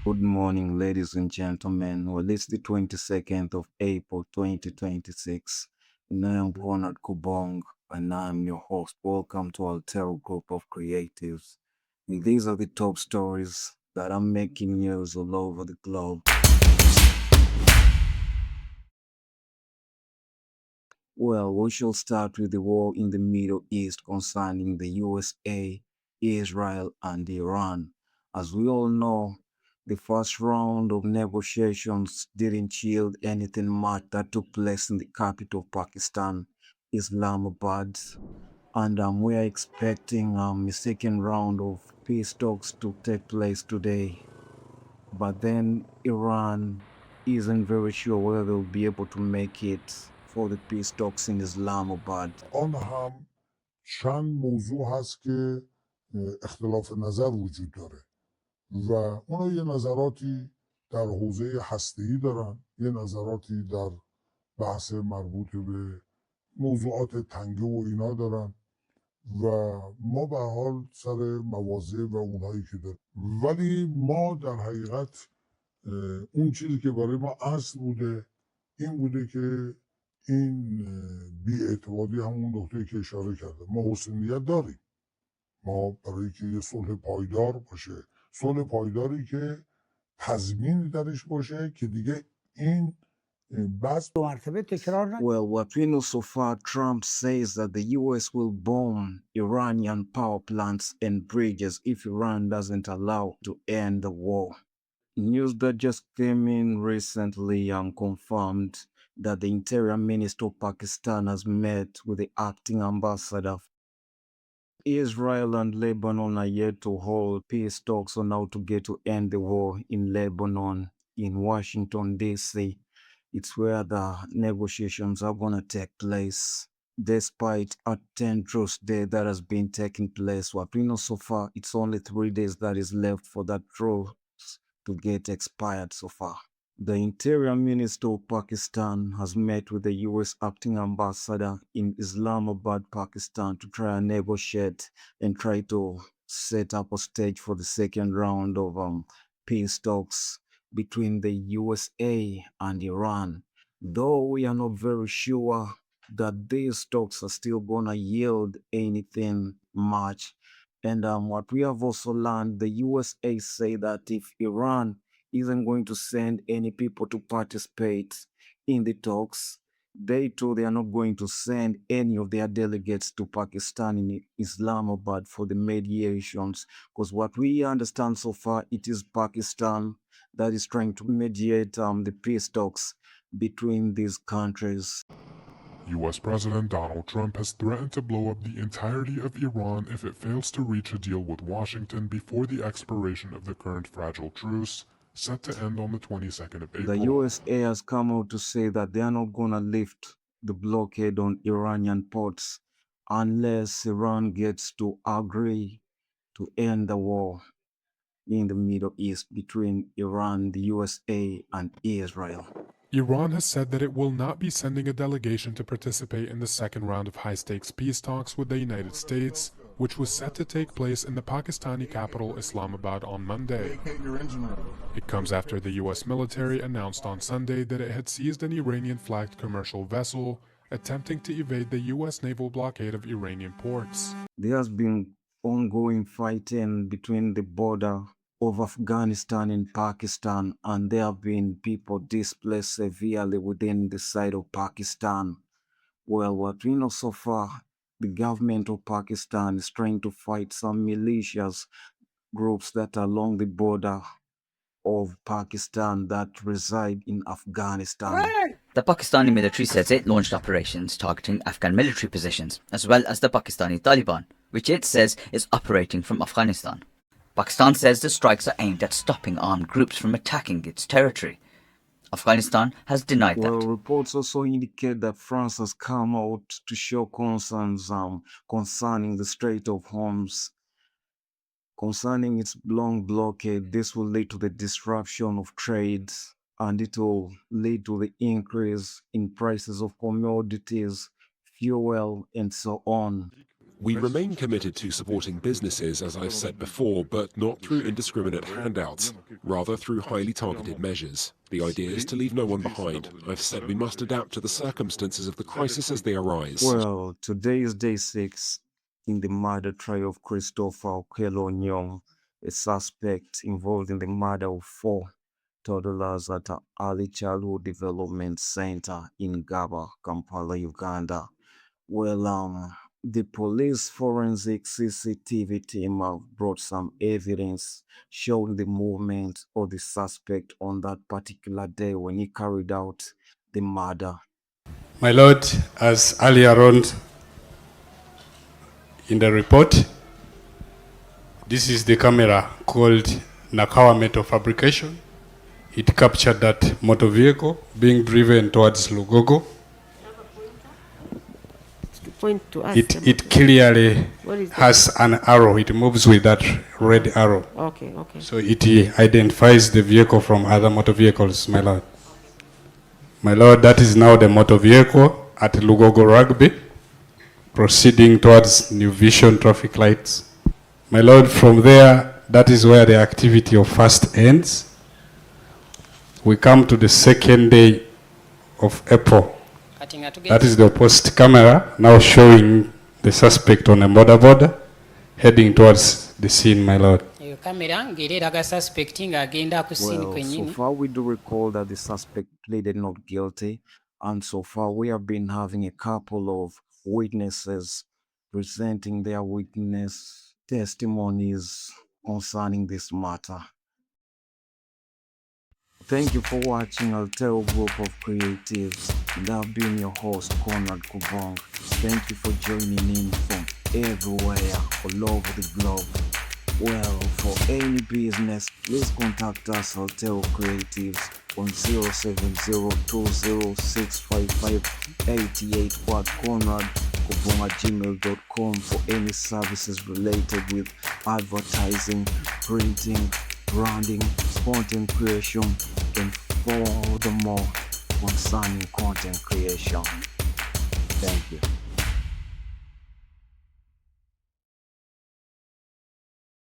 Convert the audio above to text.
Good morning, ladies and gentlemen. Well, it's the 22nd of April 2026. And I am Ronald Kubong, and I'm your host. Welcome to Altero Group of Creatives. And these are the top stories that are making news all over the globe. Well, we shall start with the war in the Middle East concerning the USA, Israel, and Iran. As we all know, the first round of negotiations didn't yield anything much that took place in the capital of Pakistan, Islamabad. And we are expecting a second round of peace talks to take place today. But then Iran isn't very sure whether they'll be able to make it for the peace talks in Islamabad. آن هم چند موضوع هست که اختلاف نظر وجود داره و اونا یه نظراتی در حوزه هسته‌ای دارن، یه نظراتی در بحث مربوط به موضوعات تنگه و اینا دارن و ما به حال سر مواضع و اونایی که داریم، ولی ما در حقیقت اون چیزی که برای ما اصل بوده این بوده که این بی‌اعتمادی همون نقطه‌ای که اشاره کرده ما حسن نیت داریم، ما برای که یه صلح پایدار باشه، صلح پایداری که تضمین درش باشه که دیگه این بحث Well, what we know so far, Trump says that the US will bomb Iranian power plants and bridges if Iran doesn't allow to end the war. News that just came in recently confirmed that the Interior Minister of Pakistan has met with the acting ambassador. Israel and Lebanon are yet to hold peace talks on how to get to end the war in Lebanon in Washington, D.C. It's where the negotiations are going to take place. Despite a tendrous day that has been taking place, what we know so far, it's only 3 days that is left for that truce to get expired so far. The Interior Minister of Pakistan has met with the US acting ambassador in Islamabad, Pakistan to try and negotiate and try to set up a stage for the second round of peace talks between the USA and Iran. Though we are not very sure that these talks are still going to yield anything much. And what we have also learned, the USA say that if Iran isn't going to send any people to participate in the talks. They too, they are not going to send any of their delegates to Pakistan in Islamabad for the mediations. Because what we understand so far, it is Pakistan that is trying to mediate the peace talks between these countries. US President Donald Trump has threatened to blow up the entirety of Iran if it fails to reach a deal with Washington before the expiration of the current fragile truce, set to end on the 22nd of April. The USA has come out to say that they are not going to lift the blockade on Iranian ports unless Iran gets to agree to end the war in the Middle East between Iran, the USA, and Israel. Iran has said that it will not be sending a delegation to participate in the second round of high-stakes peace talks with the United States, which was set to take place in the Pakistani capital Islamabad on Monday. It comes after the US military announced on Sunday that it had seized an Iranian-flagged commercial vessel attempting to evade the US naval blockade of Iranian ports. There has been ongoing fighting between the border of Afghanistan and Pakistan, and there have been people displaced severely within the side of Pakistan. Well, what we know so far, the government of Pakistan is trying to fight some militias groups that are along the border of Pakistan that reside in Afghanistan. The Pakistani military says it launched operations targeting Afghan military positions, as well as the Pakistani Taliban, which it says is operating from Afghanistan. Pakistan says the strikes are aimed at stopping armed groups from attacking its territory. Afghanistan has denied Well, that. reports also indicate that France has come out to show concerns concerning the Strait of Hormuz. Concerning its long blockade, this will lead to the disruption of trade and it will lead to the increase in prices of commodities, fuel, and so on. We remain committed to supporting businesses, as I've said before, but not through indiscriminate handouts, rather through highly targeted measures. The idea is to leave no one behind. I've said we must adapt to the circumstances of the crisis as they arise. Well, today is day 6 in the murder trial of Christopher Okello Nyong, a suspect involved in the murder of 4 toddlers at an early childhood development center in Gaba, Kampala, Uganda. Well, the police forensic CCTV team have brought some evidence showing the movement of the suspect on that particular day when he carried out the murder. My Lord, as earlier on in the report, this is the camera called Nakawa Metal Fabrication. It captured that motor vehicle being driven towards Lugogo. Point to us. It clearly What is that? has an arrow. It moves with that red arrow. Okay, okay. So it identifies the vehicle from other motor vehicles, my Lord. My Lord, that is now the motor vehicle at Lugogo Rugby, proceeding towards New Vision traffic lights. My Lord, from there, that is where the activity of first ends. We come to the second day of April. That is the opposite camera, now showing the suspect on a border, heading towards the scene, my Lord. Well, so far we do recall that the suspect pleaded not guilty, and so far we have been having a couple of witnesses presenting their witness testimonies concerning this matter. Thank you for watching Altero Group of Creatives, and I've been your host Conrad Kubong. Thank you for joining in from everywhere, all over the globe. Well, for any business, please contact us Altero Creatives on 07020655888 or at conradkubong@gmail.com for any services related with advertising, printing, branding, content creation, and furthermore concerning content creation. Thank you.